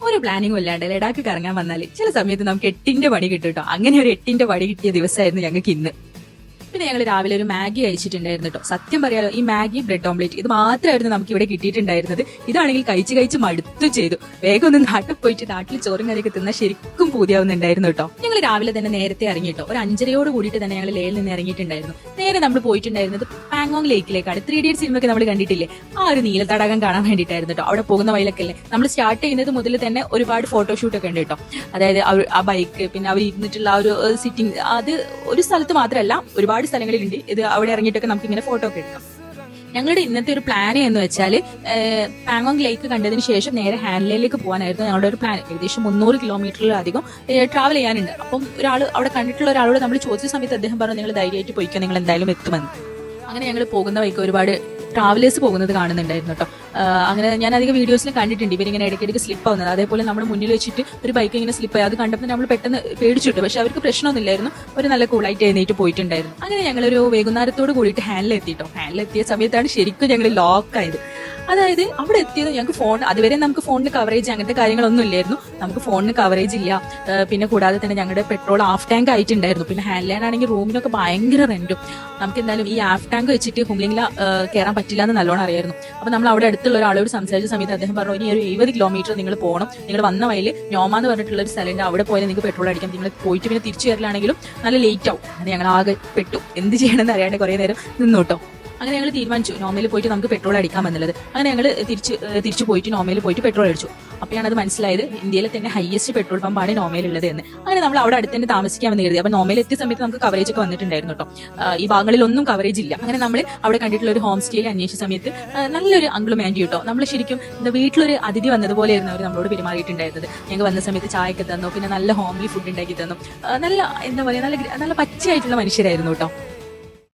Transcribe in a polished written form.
ഒരു പ്ലാനിങ്ങും ഇല്ലാണ്ട് ലഡാക്ക് കറങ്ങാൻ വന്നാല് ചില സമയത്ത് നമുക്ക് 8ന്റെ പണി കിട്ടും കേട്ടോ. അങ്ങനെ ഒരു 8ന്റെ പണി കിട്ടിയ ദിവസമായിരുന്നു ഞങ്ങൾക്ക് ഇന്ന്. പിന്നെ ഞങ്ങൾ രാവിലെ ഒരു മാഗി കഴിച്ചിട്ടുണ്ടായിരുന്നു കേട്ടോ. സത്യം പറയാലോ, ഈ മാഗി ബ്രെഡ് ഓംലേറ്റ് ഇത് മാത്രമായിരുന്നു നമുക്ക് ഇവിടെ കിട്ടിയിട്ടുണ്ടായിരുന്നത്. ഇതാണെങ്കിൽ കഴിച്ച് മടുത്തു ചെയ്തു. വേഗം ഒന്ന് നാട്ടിൽ പോയിട്ട് നാട്ടിൽ ചോറും കറിയൊക്കെ തിന്നാൽ ശരിക്കും പൂതിയാവുന്നുണ്ടായിരുന്നു കേട്ടോ. ഞങ്ങൾ രാവിലെ തന്നെ നേരത്തെ ഇറങ്ങി കേട്ടോ. ഒരു 5:30 കൂടിയിട്ട് തന്നെ ഞങ്ങൾ ലേയിൽ നിന്ന് ഇറങ്ങിയിട്ടുണ്ടായിരുന്നു. നേരെ നമ്മൾ പോയിട്ടുണ്ടായിരുന്നത് പാങ്ങോങ് ലേക്കിലേക്കാണ്. 3 Idiots സിനിമയൊക്കെ നമ്മൾ കണ്ടിട്ടില്ലേ, ആ ഒരു നീല തടാകം കാണാൻ വേണ്ടിയിട്ടായിരുന്നു കേട്ടോ. അവിടെ പോകുന്ന വഴിയിലൊക്കെ അല്ലേ നമ്മൾ സ്റ്റാർട്ട് ചെയ്യുന്നത് മുതൽ തന്നെ ഒരുപാട് ഫോട്ടോഷൂട്ട് ഒക്കെ ഉണ്ട് കേട്ടോ. അതായത് ആ ബൈക്ക്, പിന്നെ അവർ ഇരുന്നിട്ടുള്ള ആ ഒരു സിറ്റിംഗ്, അത് ഒരു സ്ഥലത്ത് മാത്രമല്ല ഒരുപാട് സ്ഥലങ്ങളിലുണ്ട്. ഇത് അവിടെ ഇറങ്ങിയിട്ടൊക്കെ നമുക്ക് ഇങ്ങനെ ഫോട്ടോ ഒക്കെ എടുക്കാം. ഞങ്ങളുടെ ഇന്നത്തെ ഒരു പ്ലാൻ എന്ന് വെച്ചാൽ പാങ്ങോങ് ലേക്ക് കണ്ടതിന് ശേഷം നേരെ ഹാൻഡ്ലേയിലേക്ക് പോകാനായിരുന്നു ഞങ്ങളുടെ ഒരു പ്ലാൻ. ഏകദേശം 300 കിലോമീറ്ററിലധികം ട്രാവൽ ചെയ്യാനുണ്ട്. അപ്പം ഒരാൾ അവിടെ കണ്ടിട്ടുള്ള ഒരാളോട് നമ്മൾ ചോദിച്ച സമയത്ത് അദ്ദേഹം പറഞ്ഞു, നിങ്ങൾ ധൈര്യമായിട്ട് പോയിക്കോ, നിങ്ങൾ എന്തായാലും എത്തുമെന്ന്. അങ്ങനെ ഞങ്ങൾ പോകുന്ന വഴിക്ക് ഒരുപാട് ട്രാവലേഴ്സ് പോകുന്നത് കാണുന്നുണ്ടായിരുന്നു കേട്ടോ. അങ്ങനെ ഞാൻ അധികം വീഡിയോസിൽ കണ്ടിട്ടുണ്ട് ഇവരിങ്ങനെ ഇടയ്ക്കിടയ്ക്ക് സ്ലിപ്പ് ആവുന്നത്. അതേപോലെ നമ്മുടെ മുന്നിൽ വെച്ചിട്ട് ഒരു ബൈക്ക് ഇങ്ങനെ സ്ലിപ്പ് ആയി. അത് കണ്ടപ്പോൾ നമ്മൾ പെട്ടെന്ന് പേടിച്ചിട്ടു. പക്ഷെ അവർക്ക് പ്രശ്നമൊന്നുമില്ലായിരുന്നു. ഒരു നല്ല കൂളായിട്ട് എഴുന്നേറ്റ് പോയിട്ടുണ്ടായിരുന്നു. അങ്ങനെ ഞങ്ങളൊരു വൈകുന്നേരത്തോട് കൂടിയിട്ട് ഹാൻഡിലെത്തിട്ടോ. ഹാൻഡിലെത്തിയ സമയത്താണ് ശരിക്കും ഞങ്ങൾ ലോക്കായത്. അതായത് അവിടെ എത്തിയത് ഞങ്ങൾക്ക് ഫോൺ, അതുവരെ നമുക്ക് ഫോണിന് കവറേജ് അങ്ങനത്തെ കാര്യങ്ങളൊന്നും ഇല്ലായിരുന്നു. നമുക്ക് ഫോണിന് കവറേജ് ഇല്ല. പിന്നെ കൂടാതെ തന്നെ ഞങ്ങളുടെ പെട്രോൾ ഹാഫ് ടാങ്ക് ആയിട്ടുണ്ടായിരുന്നു. പിന്നെ ഹാൻഡ്ലാൻഡ് ആണെങ്കിൽ റൂമിനൊക്കെ ഭയങ്കര റെന്റും. നമുക്ക് എന്തായാലും ഈ ഹാഫ് ടാങ്ക് വെച്ചിട്ട് ഹുംലിംഗിൽ കയറാൻ പറ്റില്ല എന്ന് നല്ലോണം അറിയായിരുന്നു. അപ്പൊ നമ്മൾ അവിടെ അടുത്തുള്ള ഒരാളോട് സംസാരിച്ച സമയത്ത് അദ്ദേഹം പറഞ്ഞു, ഇനി ഒരു 70 കിലോമീറ്റർ നിങ്ങൾ പോകണം. നിങ്ങൾ വന്ന വഴിയിൽ നോമ എന്ന് പറഞ്ഞിട്ടുള്ള ഒരു സ്ഥലമുണ്ട്, അവിടെ പോയാൽ നിങ്ങൾക്ക് പെട്രോൾ അടിക്കാം. നിങ്ങൾ പോയിട്ട് പിന്നെ തിരിച്ചു വരലാണെങ്കിലും നല്ല ലേറ്റ് ആവും. അങ്ങനെ ഞങ്ങൾ ആകെ പെട്ടു. എന്ത് ചെയ്യണമെന്ന് അറിയാണ്ട് കുറെ നേരം നിന്നോട്ടോ. അങ്ങനെ ഞങ്ങൾ തീരുമാനിച്ചു നോമയിൽ പോയിട്ട് നമുക്ക് പെട്രോൾ അടിക്കാം എന്നുള്ളത്. അങ്ങനെ ഞങ്ങൾ തിരിച്ചു പോയിട്ട് നോമയിൽ പോയിട്ട് പെട്രോൾ അടിച്ചു. അപ്പോഴാണ് അത് മനസ്സിലായത് ഇന്ത്യയിലെ തന്നെ ഹയസ്റ്റ് പെട്രോൾ പമ്പാണ് നോമയിലുള്ളത് എന്ന്. അങ്ങനെ നമ്മൾ അവിടെ അടുത്ത് തന്നെ താമസിക്കാമെന്ന് കരുതി. അപ്പൊ നോമയിൽ എത്തിയ സമയത്ത് നമുക്ക് കവറേജ് ഒക്കെ വന്നിട്ടുണ്ടായിരുന്നു കേട്ടോ. ഈ ഭാഗങ്ങളിലൊന്നും കവറേജ് ഇല്ല. അങ്ങനെ നമ്മൾ അവിടെ കണ്ടിട്ടുള്ള ഒരു ഹോം സ്റ്റേയിൽ അന്വേഷിച്ച സമയത്ത് നല്ലൊരു അങ്കിളും ആന്റി കേട്ടോ. നമ്മൾ ശരിക്കും വീട്ടിലൊരു അതിഥി വന്നതുപോലെയായിരുന്നു അവർ നമ്മളോട് പെരുമാറിയിട്ടുണ്ടായിരുന്നത്. ഞങ്ങൾ വന്ന സമയത്ത് ചായയൊക്കെ തന്നു, പിന്നെ നല്ല ഹോംലി ഫുഡ് ഉണ്ടാക്കി തന്നു. നല്ല എന്താ പറയുക, നല്ല പച്ചയായിട്ടുള്ള മനുഷ്യരായിരുന്നു കേട്ടോ.